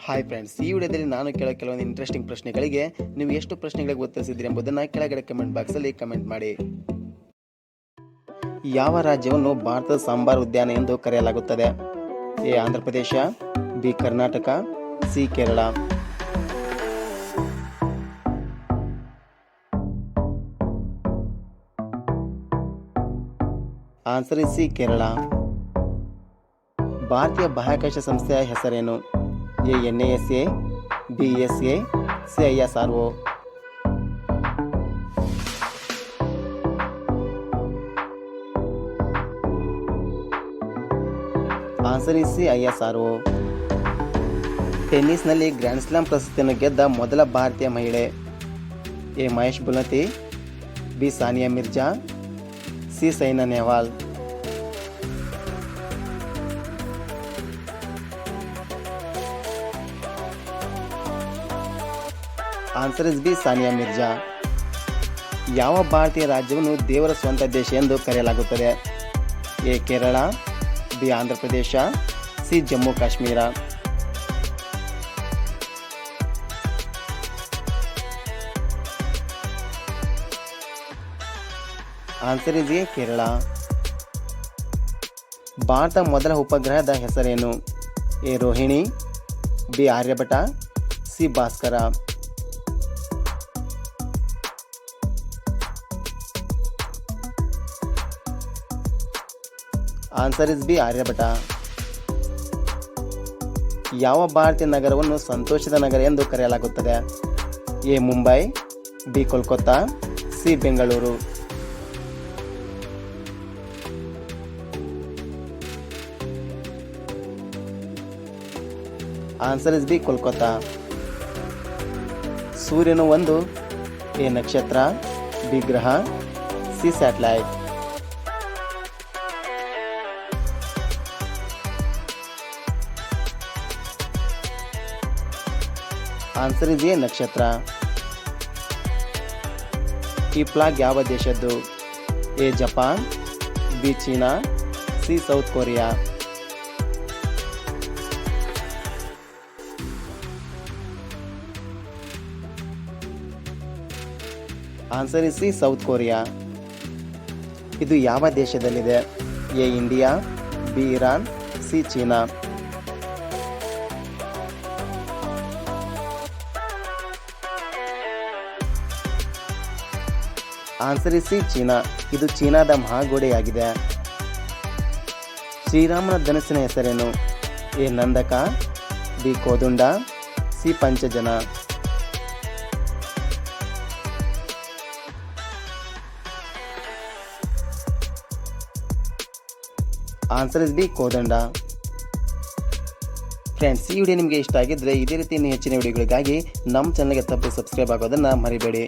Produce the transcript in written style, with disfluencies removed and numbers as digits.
Hi friends, ಈ ವಿಡಿಯೋದಲ್ಲಿ ನಾನು ಕೇಳೋ ಕೆಲವೊಂದು ಇಂಟ್ರೆಸ್ಟಿಂಗ್ ಪ್ರಶ್ನೆಗಳಿಗೆ ನೀವು ಎಷ್ಟು ಪ್ರಶ್ನೆಗಳಿಗೆ ಉತ್ತರಿಸಿದ್ದೀರಿ ಎಂಬುದನ್ನು ಕೆಳಗಡೆ ಕಮೆಂಟ್ ಬಾಕ್ಸಲ್ಲಿ ಕಮೆಂಟ್ ಮಾಡಿ. ಯಾವ ರಾಜ್ಯವನ್ನು ಭಾರತದ ಸಾಂಬಾರ್ ಉದ್ಯಾನ ಎಂದು ಕರೆಯಲಾಗುತ್ತದೆ? A Andhra Pradesh, B Karnataka, C Kerala. Answer is C Kerala. ಭಾರತೀಯ ಬಾಹ್ಯಾಕಾಶ ಸಂಸ್ಥೆಯ ಹೆಸರೇನು? A NASA, B SA, C ISRO. Answer is C ISRO. ಟೆನ್ನಿಸ್ನಲ್ಲಿ ಗ್ರ್ಯಾಂಡ್ ಸ್ಲಾಮ್ ಪ್ರಶಸ್ತಿಯನ್ನು ಗೆದ್ದ ಮೊದಲ ಭಾರತೀಯ ಮಹಿಳೆ? A Mahesh Bhupathi, B Sania Mirza, C Saina Nehwal. Answer is B Sania Mirza. ಯಾವ ಭಾರತೀಯ ರಾಜ್ಯವನ್ನು ದೇವರ ಸ್ವಂತ ದೇಶ ಎಂದು ಕರೆಯಲಾಗುತ್ತದೆ? A Kerala, B Andhra Pradesh, C Jammu Kashmir. Answer is A Kerala. Bharat ಮೊದಲ ಉಪಗ್ರಹದ ಹೆಸರೇನು? A Rohini, B Aryabhata, C Bhaskara. Answer is B Aryabhata. ಯಾವ ಭಾರತೀಯ ನಗರವನ್ನು ಸಂತೋಷದ ನಗರ ಎಂದು ಕರೆಯಲಾಗುತ್ತದೆ? A Mumbai, B Kolkata, C Bengaluru. Answer is B Kolkata. ಸೂರ್ಯನು ಒಂದು ಎ ನಕ್ಷತ್ರ, ಬಿ ಗ್ರಹ, C satellite. Answer is A ನಕ್ಷತ್ರ. ಈ ಫ್ಲಾಗ್ ಯಾವ ದೇಶದ್ದು? A Japan, B China, C South Korea. Answer is C South Korea. ಇದು ಯಾವ ದೇಶದಲ್ಲಿದೆ? A India, B Iran, C China. Answer is C China. ಇದು ಚೀನಾದ ಮಹಾಗೋಡೆಯಾಗಿದೆ. ಶ್ರೀರಾಮನ ಧನಸ್ಸಿನ ಹೆಸರೇನು? A Nandaka, B Kodanda, C Panchajanya. Answer is B Kodanda. Friends, ಈ ವಿಡಿಯೋ ನಿಮಗೆ ಇಷ್ಟ ಆಗಿದ್ರೆ ಇದೇ ರೀತಿ ಹೆಚ್ಚಿನ ವಿಡಿಯೋಗಳಿಗಾಗಿ ನಮ್ಮ ಚಾನಲ್ಗೆ ತಪ್ಪದೆ ಸಬ್ಸ್ಕ್ರೈಬ್ ಆಗೋದನ್ನು ಮರಿಬೇಡಿ.